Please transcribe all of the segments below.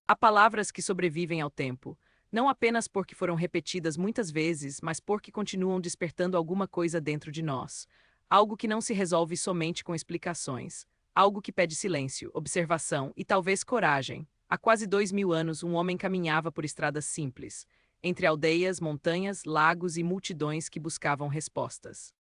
Há palavras que sobrevivem ao tempo, não apenas porque foram repetidas muitas vezes, mas porque continuam despertando alguma coisa dentro de nós. Algo que não se resolve somente com explicações. Algo que pede silêncio, observação e talvez coragem. Há quase 2000 anos, um homem caminhava por estradas simples, entre aldeias, montanhas, lagos e multidões que buscavam respostas.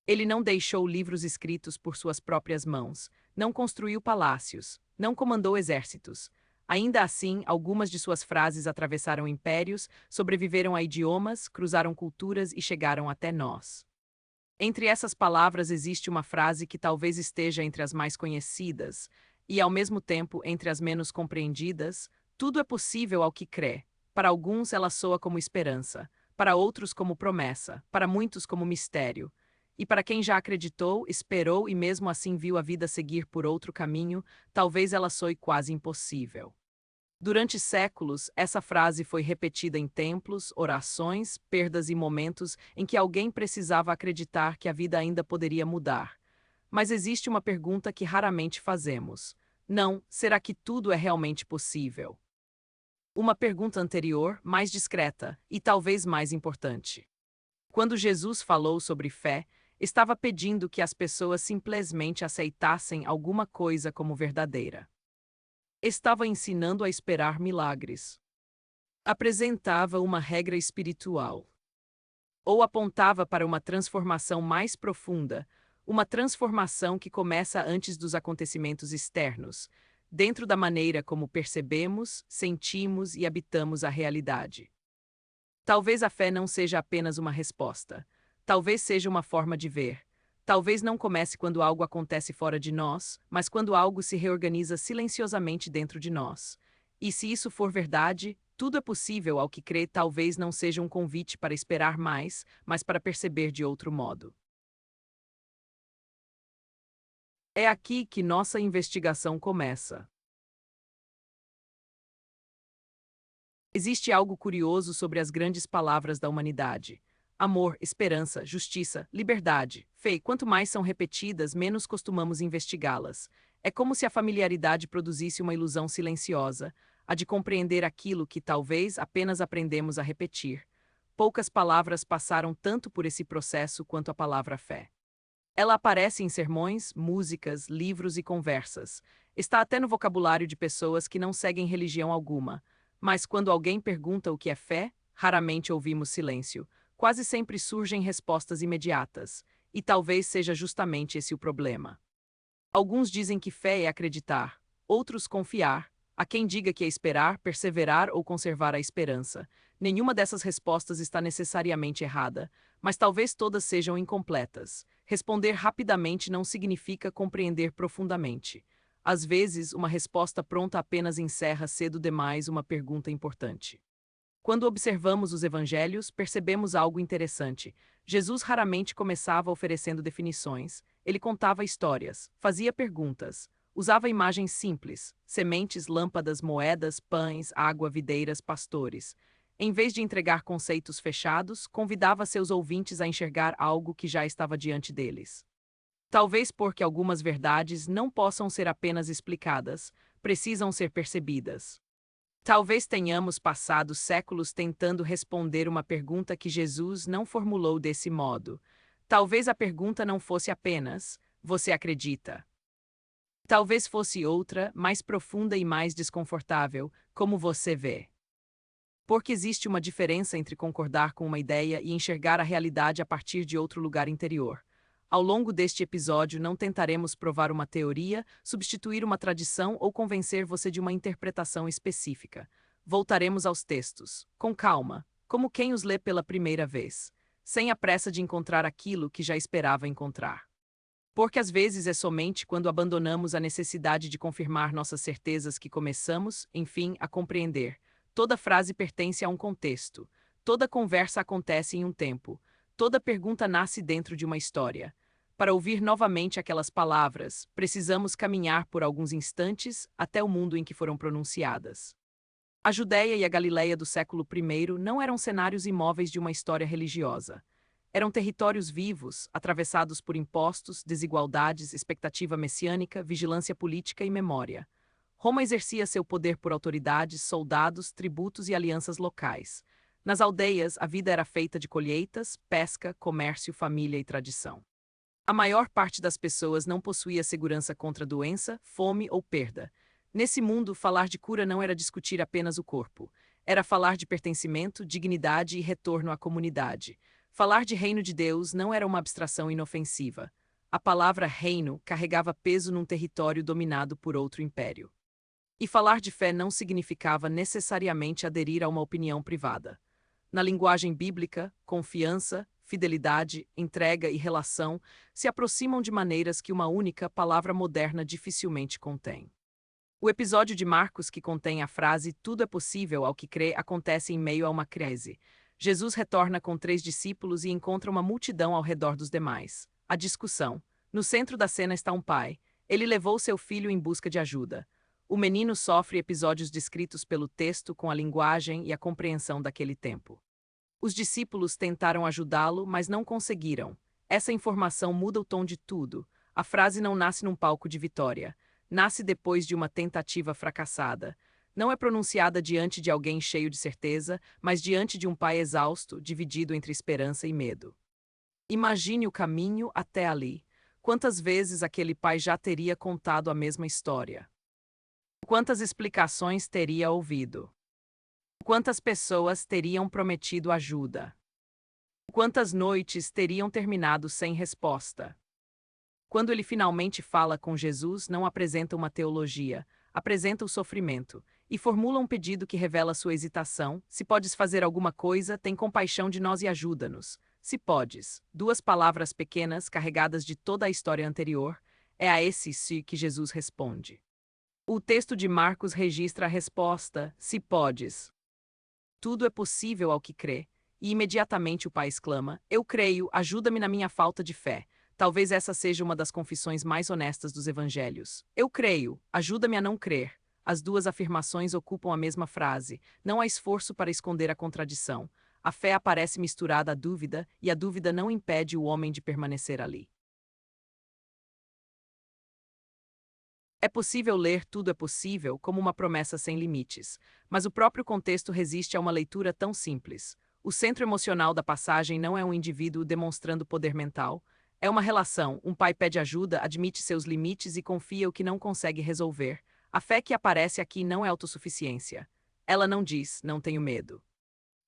Ele não deixou livros escritos por suas próprias mãos, não construiu palácios, não comandou exércitos. Ainda assim, algumas de suas frases atravessaram impérios, sobreviveram a idiomas, cruzaram culturas e chegaram até nós. Entre essas palavras existe uma frase que talvez esteja entre as mais conhecidas e, ao mesmo tempo, entre as menos compreendidas: tudo é possível ao que crê. Para alguns, ela soa como esperança, para outros, como promessa, para muitos, como mistério. E para quem já acreditou, esperou e mesmo assim viu a vida seguir por outro caminho, talvez ela soe quase impossível. Durante séculos, essa frase foi repetida em templos, orações, perdas e momentos em que alguém precisava acreditar que a vida ainda poderia mudar. Mas existe uma pergunta que raramente fazemos. Não, será que tudo é realmente possível? Uma pergunta anterior, mais discreta e talvez mais importante. Quando Jesus falou sobre fé, estava pedindo que as pessoas simplesmente aceitassem alguma coisa como verdadeira. Estava ensinando a esperar milagres. Apresentava uma regra espiritual. Ou apontava para uma transformação mais profunda, uma transformação que começa antes dos acontecimentos externos, dentro da maneira como percebemos, sentimos e habitamos a realidade. Talvez a fé não seja apenas uma resposta. Talvez seja uma forma de ver. Talvez não comece quando algo acontece fora de nós, mas quando algo se reorganiza silenciosamente dentro de nós. E se isso for verdade, tudo é possível ao que crê, talvez não seja um convite para esperar mais, mas para perceber de outro modo. É aqui que nossa investigação começa. Existe algo curioso sobre as grandes palavras da humanidade. Amor, esperança, justiça, liberdade, fé. Quanto mais são repetidas, menos costumamos investigá-las. É como se a familiaridade produzisse uma ilusão silenciosa, a de compreender aquilo que talvez apenas aprendemos a repetir. Poucas palavras passaram tanto por esse processo quanto a palavra fé. Ela aparece em sermões, músicas, livros e conversas. Está até no vocabulário de pessoas que não seguem religião alguma. Mas quando alguém pergunta o que é fé, raramente ouvimos silêncio. Quase sempre surgem respostas imediatas. E talvez seja justamente esse o problema. Alguns dizem que fé é acreditar, outros confiar. Há quem diga que é esperar, perseverar ou conservar a esperança. Nenhuma dessas respostas está necessariamente errada, mas talvez todas sejam incompletas. Responder rapidamente não significa compreender profundamente. Às vezes, uma resposta pronta apenas encerra cedo demais uma pergunta importante. Quando observamos os evangelhos, percebemos algo interessante. Jesus raramente começava oferecendo definições. Ele contava histórias, fazia perguntas, usava imagens simples: sementes, lâmpadas, moedas, pães, água, videiras, pastores. Em vez de entregar conceitos fechados, convidava seus ouvintes a enxergar algo que já estava diante deles. Talvez porque algumas verdades não possam ser apenas explicadas, precisam ser percebidas. Talvez tenhamos passado séculos tentando responder uma pergunta que Jesus não formulou desse modo. Talvez a pergunta não fosse apenas: você acredita? Talvez fosse outra, mais profunda e mais desconfortável: como você vê? Porque existe uma diferença entre concordar com uma ideia e enxergar a realidade a partir de outro lugar interior. Ao longo deste episódio, não tentaremos provar uma teoria, substituir uma tradição ou convencer você de uma interpretação específica. Voltaremos aos textos, com calma, como quem os lê pela primeira vez, sem a pressa de encontrar aquilo que já esperava encontrar. Porque às vezes é somente quando abandonamos a necessidade de confirmar nossas certezas que começamos, enfim, a compreender. Toda frase pertence a um contexto. Toda conversa acontece em um tempo. Toda pergunta nasce dentro de uma história. Para ouvir novamente aquelas palavras, precisamos caminhar por alguns instantes até o mundo em que foram pronunciadas. A Judéia e a Galiléia do século I não eram cenários imóveis de uma história religiosa. Eram territórios vivos, atravessados por impostos, desigualdades, expectativa messiânica, vigilância política e memória. Roma exercia seu poder por autoridades, soldados, tributos e alianças locais. Nas aldeias, a vida era feita de colheitas, pesca, comércio, família e tradição. A maior parte das pessoas não possuía segurança contra doença, fome ou perda. Nesse mundo, falar de cura não era discutir apenas o corpo. Era falar de pertencimento, dignidade e retorno à comunidade. Falar de reino de Deus não era uma abstração inofensiva. A palavra reino carregava peso num território dominado por outro império. E falar de fé não significava necessariamente aderir a uma opinião privada. Na linguagem bíblica, confiança, fidelidade, entrega e relação se aproximam de maneiras que uma única palavra moderna dificilmente contém. O episódio de Marcos que contém a frase "tudo é possível ao que crê" acontece em meio a uma crise. Jesus retorna com 3 discípulos e encontra uma multidão ao redor dos demais. A discussão. No centro da cena está um pai. Ele levou seu filho em busca de ajuda. O menino sofre episódios descritos pelo texto com a linguagem e a compreensão daquele tempo. Os discípulos tentaram ajudá-lo, mas não conseguiram. Essa informação muda o tom de tudo. A frase não nasce num palco de vitória. Nasce depois de uma tentativa fracassada. Não é pronunciada diante de alguém cheio de certeza, mas diante de um pai exausto, dividido entre esperança e medo. Imagine o caminho até ali. Quantas vezes aquele pai já teria contado a mesma história? Quantas explicações teria ouvido? Quantas pessoas teriam prometido ajuda? Quantas noites teriam terminado sem resposta? Quando ele finalmente fala com Jesus, não apresenta uma teologia, apresenta o sofrimento, e formula um pedido que revela sua hesitação: se podes fazer alguma coisa, tem compaixão de nós e ajuda-nos. Se podes, 2 palavras pequenas carregadas de toda a história anterior, é a esse "se" que Jesus responde. O texto de Marcos registra a resposta: se podes. Tudo é possível ao que crê, e imediatamente o pai exclama: eu creio, ajuda-me na minha falta de fé. Talvez essa seja uma das confissões mais honestas dos evangelhos. Eu creio, ajuda-me a não crer. As 2 afirmações ocupam a mesma frase. Não há esforço para esconder a contradição. A fé aparece misturada à dúvida, e a dúvida não impede o homem de permanecer ali. É possível ler "tudo é possível" como uma promessa sem limites, mas o próprio contexto resiste a uma leitura tão simples. O centro emocional da passagem não é um indivíduo demonstrando poder mental, é uma relação. Um pai pede ajuda, admite seus limites e confia o que não consegue resolver. A fé que aparece aqui não é autossuficiência. Ela não diz "não tenho medo".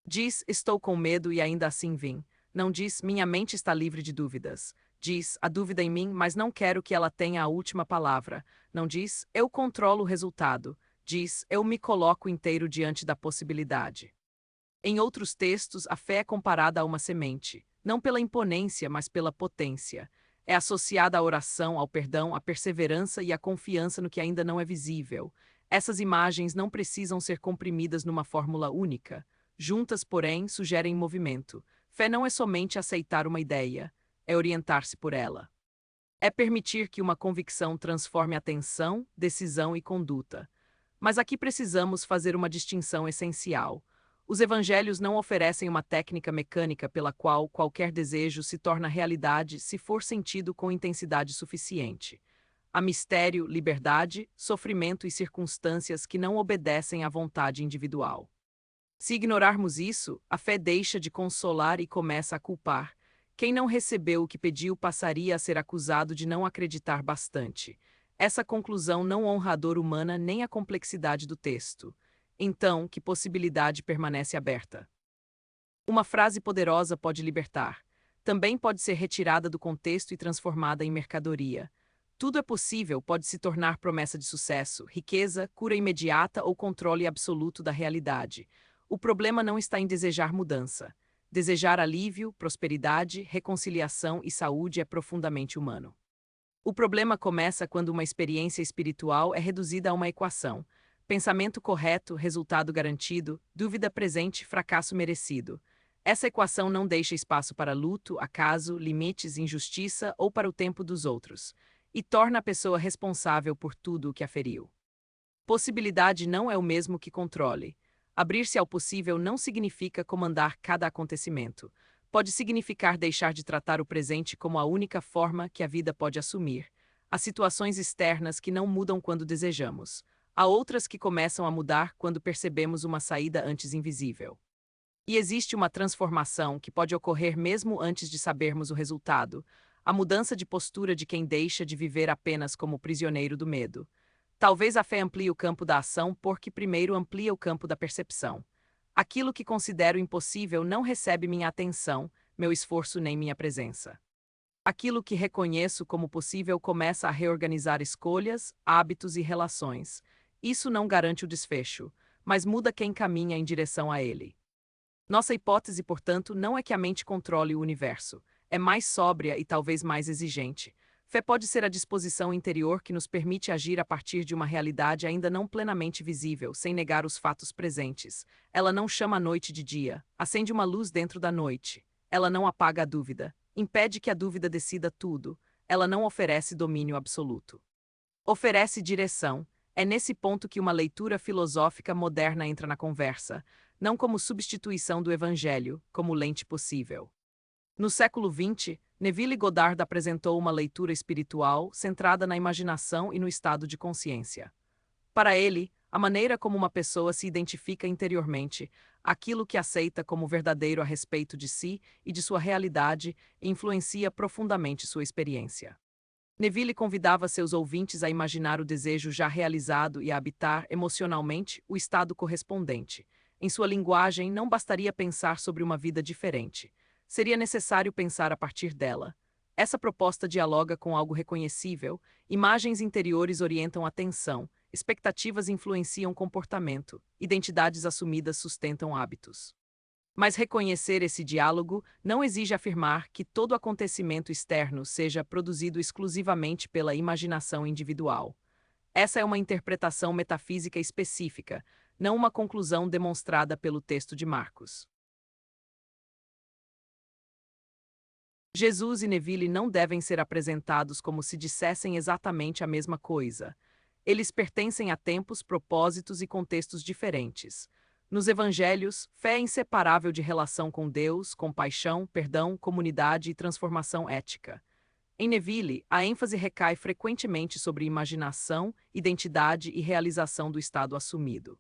Diz "estou com medo e ainda assim vim". Não diz "minha mente está livre de dúvidas". Diz "há dúvida em mim, mas não quero que ela tenha a última palavra". Não diz "eu controlo o resultado". Diz "eu me coloco inteiro diante da possibilidade". Em outros textos, a fé é comparada a uma semente, não pela imponência, mas pela potência. É associada à oração, ao perdão, à perseverança e à confiança no que ainda não é visível. Essas imagens não precisam ser comprimidas numa fórmula única. Juntas, porém, sugerem movimento. Fé não é somente aceitar uma ideia, é orientar-se por ela. É permitir que uma convicção transforme atenção, decisão e conduta. Mas aqui precisamos fazer uma distinção essencial. Os evangelhos não oferecem uma técnica mecânica pela qual qualquer desejo se torna realidade se for sentido com intensidade suficiente. Há mistério, liberdade, sofrimento e circunstâncias que não obedecem à vontade individual. Se ignorarmos isso, a fé deixa de consolar e começa a culpar. Quem não recebeu o que pediu passaria a ser acusado de não acreditar bastante. Essa conclusão não honra a dor humana nem a complexidade do texto. Então, que possibilidade permanece aberta? Uma frase poderosa pode libertar. Também pode ser retirada do contexto e transformada em mercadoria. Tudo é possível pode se tornar promessa de sucesso, riqueza, cura imediata ou controle absoluto da realidade. O problema não está em desejar mudança. Desejar alívio, prosperidade, reconciliação e saúde é profundamente humano. O problema começa quando uma experiência espiritual é reduzida a uma equação. Pensamento correto, resultado garantido, dúvida presente, fracasso merecido. Essa equação não deixa espaço para luto, acaso, limites, injustiça ou para o tempo dos outros, e torna a pessoa responsável por tudo o que a feriu. Possibilidade não é o mesmo que controle. Abrir-se ao possível não significa comandar cada acontecimento. Pode significar deixar de tratar o presente como a única forma que a vida pode assumir. Há situações externas que não mudam quando desejamos. Há outras que começam a mudar quando percebemos uma saída antes invisível. E existe uma transformação que pode ocorrer mesmo antes de sabermos o resultado, a mudança de postura de quem deixa de viver apenas como prisioneiro do medo. Talvez a fé amplie o campo da ação porque primeiro amplia o campo da percepção. Aquilo que considero impossível não recebe minha atenção, meu esforço nem minha presença. Aquilo que reconheço como possível começa a reorganizar escolhas, hábitos e relações. Isso não garante o desfecho, mas muda quem caminha em direção a ele. Nossa hipótese, portanto, não é que a mente controle o universo. É mais sóbria e talvez mais exigente. Fé pode ser a disposição interior que nos permite agir a partir de uma realidade ainda não plenamente visível, sem negar os fatos presentes. Ela não chama a noite de dia, acende uma luz dentro da noite. Ela não apaga a dúvida, impede que a dúvida decida tudo. Ela não oferece domínio absoluto. Oferece direção. É nesse ponto que uma leitura filosófica moderna entra na conversa, não como substituição do Evangelho, como lente possível. No século XX, Neville Goddard apresentou uma leitura espiritual centrada na imaginação e no estado de consciência. Para ele, a maneira como uma pessoa se identifica interiormente, aquilo que aceita como verdadeiro a respeito de si e de sua realidade, influencia profundamente sua experiência. Neville convidava seus ouvintes a imaginar o desejo já realizado e a habitar emocionalmente o estado correspondente. Em sua linguagem, não bastaria pensar sobre uma vida diferente. Seria necessário pensar a partir dela. Essa proposta dialoga com algo reconhecível, imagens interiores orientam a atenção, expectativas influenciam comportamento, identidades assumidas sustentam hábitos. Mas reconhecer esse diálogo não exige afirmar que todo acontecimento externo seja produzido exclusivamente pela imaginação individual. Essa é uma interpretação metafísica específica, não uma conclusão demonstrada pelo texto de Marcos. Jesus e Neville não devem ser apresentados como se dissessem exatamente a mesma coisa. Eles pertencem a tempos, propósitos e contextos diferentes. Nos evangelhos, fé é inseparável de relação com Deus, compaixão, perdão, comunidade e transformação ética. Em Neville, a ênfase recai frequentemente sobre imaginação, identidade e realização do estado assumido.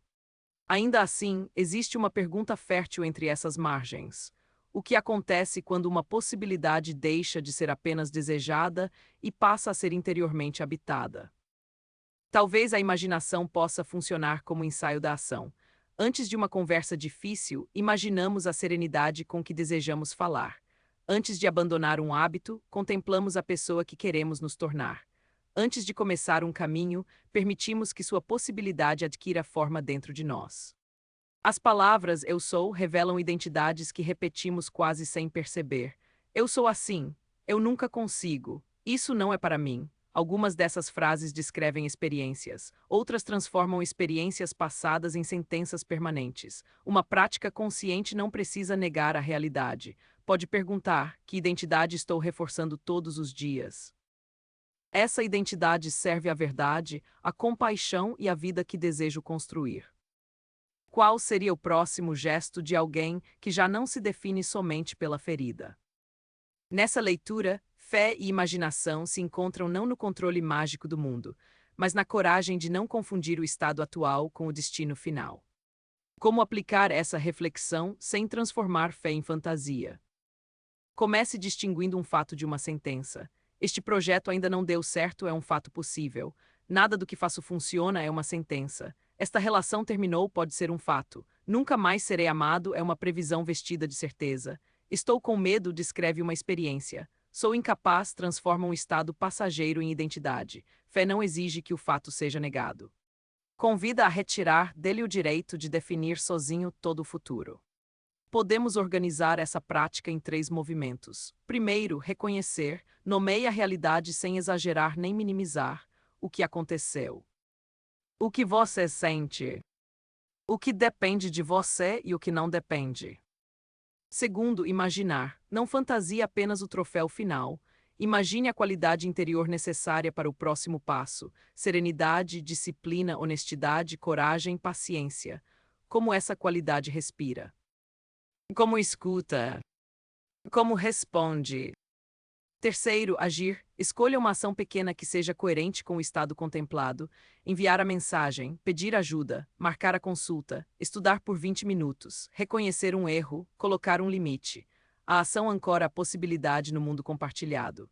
Ainda assim, existe uma pergunta fértil entre essas margens. O que acontece quando uma possibilidade deixa de ser apenas desejada e passa a ser interiormente habitada? Talvez a imaginação possa funcionar como ensaio da ação. Antes de uma conversa difícil, imaginamos a serenidade com que desejamos falar. Antes de abandonar um hábito, contemplamos a pessoa que queremos nos tornar. Antes de começar um caminho, permitimos que sua possibilidade adquira forma dentro de nós. As palavras "eu sou" revelam identidades que repetimos quase sem perceber. Eu sou assim. Eu nunca consigo. Isso não é para mim. Algumas dessas frases descrevem experiências, outras transformam experiências passadas em sentenças permanentes. Uma prática consciente não precisa negar a realidade. Pode perguntar: que identidade estou reforçando todos os dias? Essa identidade serve à verdade, à compaixão e à vida que desejo construir. Qual seria o próximo gesto de alguém que já não se define somente pela ferida? Nessa leitura, fé e imaginação se encontram não no controle mágico do mundo, mas na coragem de não confundir o estado atual com o destino final. Como aplicar essa reflexão sem transformar fé em fantasia? Comece distinguindo um fato de uma sentença. Este projeto ainda não deu certo é um fato possível. Nada do que faço funciona é uma sentença. Esta relação terminou pode ser um fato. Nunca mais serei amado é uma previsão vestida de certeza. Estou com medo descreve uma experiência. Sou incapaz transforma um estado passageiro em identidade. Fé não exige que o fato seja negado. Convida a retirar dele o direito de definir sozinho todo o futuro. Podemos organizar essa prática em 3 movimentos. Primeiro, reconhecer, nomeie a realidade sem exagerar nem minimizar o que aconteceu. O que você sente? O que depende de você e o que não depende. Segundo, imaginar. Não fantasie apenas o troféu final. Imagine a qualidade interior necessária para o próximo passo. Serenidade, disciplina, honestidade, coragem, paciência. Como essa qualidade respira? Como escuta? Como responde? Terceiro, agir. Escolha uma ação pequena que seja coerente com o estado contemplado. Enviar a mensagem, pedir ajuda, marcar a consulta, estudar por 20 minutos, reconhecer um erro, colocar um limite. A ação ancora a possibilidade no mundo compartilhado.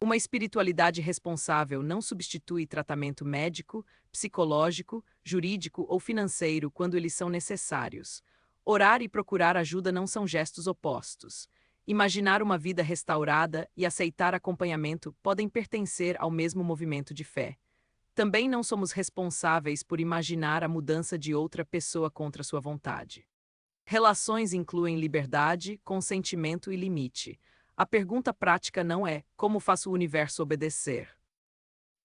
Uma espiritualidade responsável não substitui tratamento médico, psicológico, jurídico ou financeiro quando eles são necessários. Orar e procurar ajuda não são gestos opostos. Imaginar uma vida restaurada e aceitar acompanhamento podem pertencer ao mesmo movimento de fé. Também não somos responsáveis por imaginar a mudança de outra pessoa contra sua vontade. Relações incluem liberdade, consentimento e limite. A pergunta prática não é: como faço o universo obedecer?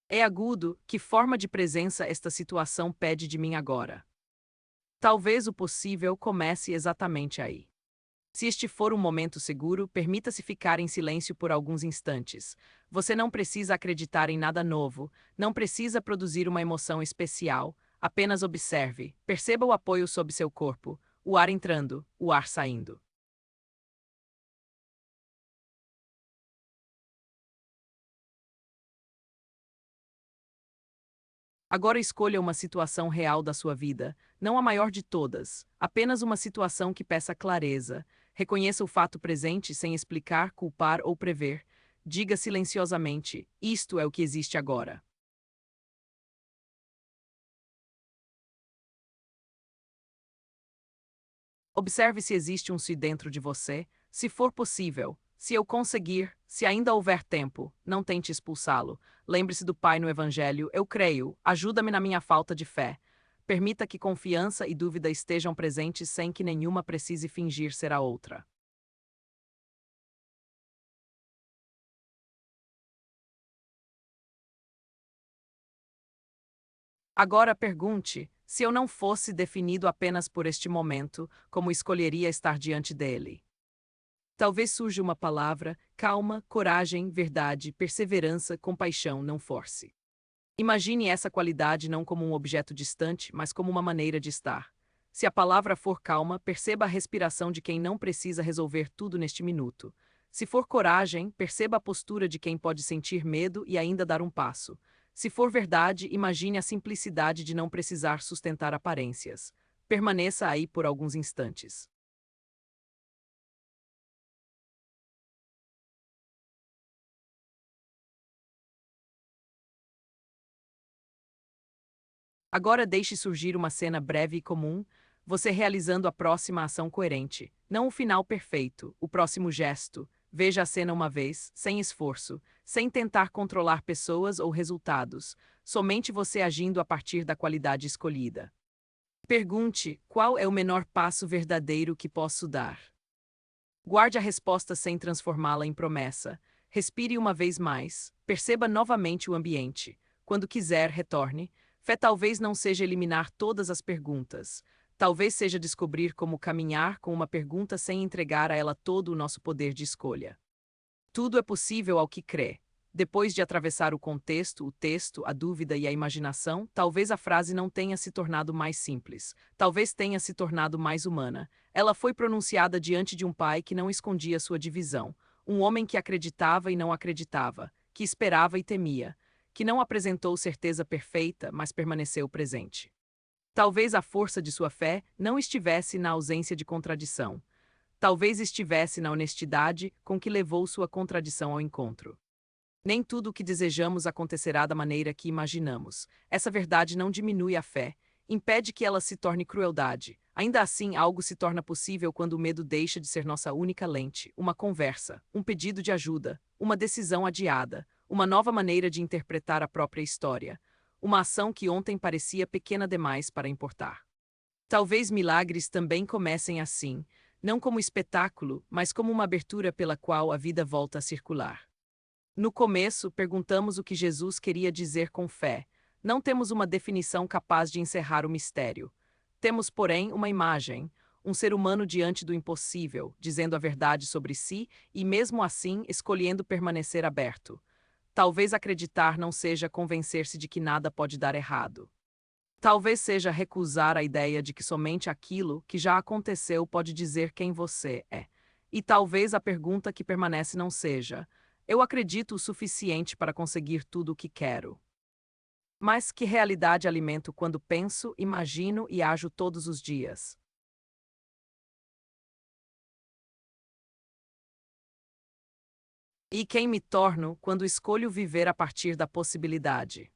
É agudo: que forma de presença esta situação pede de mim agora? Talvez o possível comece exatamente aí. Se este for um momento seguro, permita-se ficar em silêncio por alguns instantes. Você não precisa acreditar em nada novo, não precisa produzir uma emoção especial, apenas observe, perceba o apoio sob seu corpo, o ar entrando, o ar saindo. Agora escolha uma situação real da sua vida, não a maior de todas, apenas uma situação que peça clareza. Reconheça o fato presente sem explicar, culpar ou prever. Diga silenciosamente: isto é o que existe agora. Observe se existe um si dentro de você, se for possível. Se eu conseguir, se ainda houver tempo, não tente expulsá-lo. Lembre-se do Pai no Evangelho: eu creio, ajuda-me na minha falta de fé. Permita que confiança e dúvida estejam presentes sem que nenhuma precise fingir ser a outra. Agora pergunte: se eu não fosse definido apenas por este momento, como escolheria estar diante dele? Talvez surja uma palavra: calma, coragem, verdade, perseverança, compaixão, não force. Imagine essa qualidade não como um objeto distante, mas como uma maneira de estar. Se a palavra for calma, perceba a respiração de quem não precisa resolver tudo neste minuto. Se for coragem, perceba a postura de quem pode sentir medo e ainda dar um passo. Se for verdade, imagine a simplicidade de não precisar sustentar aparências. Permaneça aí por alguns instantes. Agora deixe surgir uma cena breve e comum, você realizando a próxima ação coerente, não o final perfeito, o próximo gesto. Veja a cena uma vez, sem esforço, sem tentar controlar pessoas ou resultados, somente você agindo a partir da qualidade escolhida. Pergunte: qual é o menor passo verdadeiro que posso dar? Guarde a resposta sem transformá-la em promessa. Respire uma vez mais, perceba novamente o ambiente. Quando quiser, retorne. Fé talvez não seja eliminar todas as perguntas. Talvez seja descobrir como caminhar com uma pergunta sem entregar a ela todo o nosso poder de escolha. Tudo é possível ao que crê. Depois de atravessar o contexto, o texto, a dúvida e a imaginação, talvez a frase não tenha se tornado mais simples. Talvez tenha se tornado mais humana. Ela foi pronunciada diante de um pai que não escondia sua divisão. Um homem que acreditava e não acreditava, que esperava e temia, que não apresentou certeza perfeita, mas permaneceu presente. Talvez a força de sua fé não estivesse na ausência de contradição. Talvez estivesse na honestidade com que levou sua contradição ao encontro. Nem tudo o que desejamos acontecerá da maneira que imaginamos. Essa verdade não diminui a fé, impede que ela se torne crueldade. Ainda assim, algo se torna possível quando o medo deixa de ser nossa única lente. Uma conversa, um pedido de ajuda, uma decisão adiada, uma nova maneira de interpretar a própria história. Uma ação que ontem parecia pequena demais para importar. Talvez milagres também comecem assim, não como espetáculo, mas como uma abertura pela qual a vida volta a circular. No começo, perguntamos o que Jesus queria dizer com fé. Não temos uma definição capaz de encerrar o mistério. Temos, porém, uma imagem, um ser humano diante do impossível, dizendo a verdade sobre si e, mesmo assim, escolhendo permanecer aberto. Talvez acreditar não seja convencer-se de que nada pode dar errado. Talvez seja recusar a ideia de que somente aquilo que já aconteceu pode dizer quem você é. E talvez a pergunta que permanece não seja: eu acredito o suficiente para conseguir tudo o que quero. Mas que realidade alimento quando penso, imagino e ajo todos os dias? E quem me torno quando escolho viver a partir da possibilidade?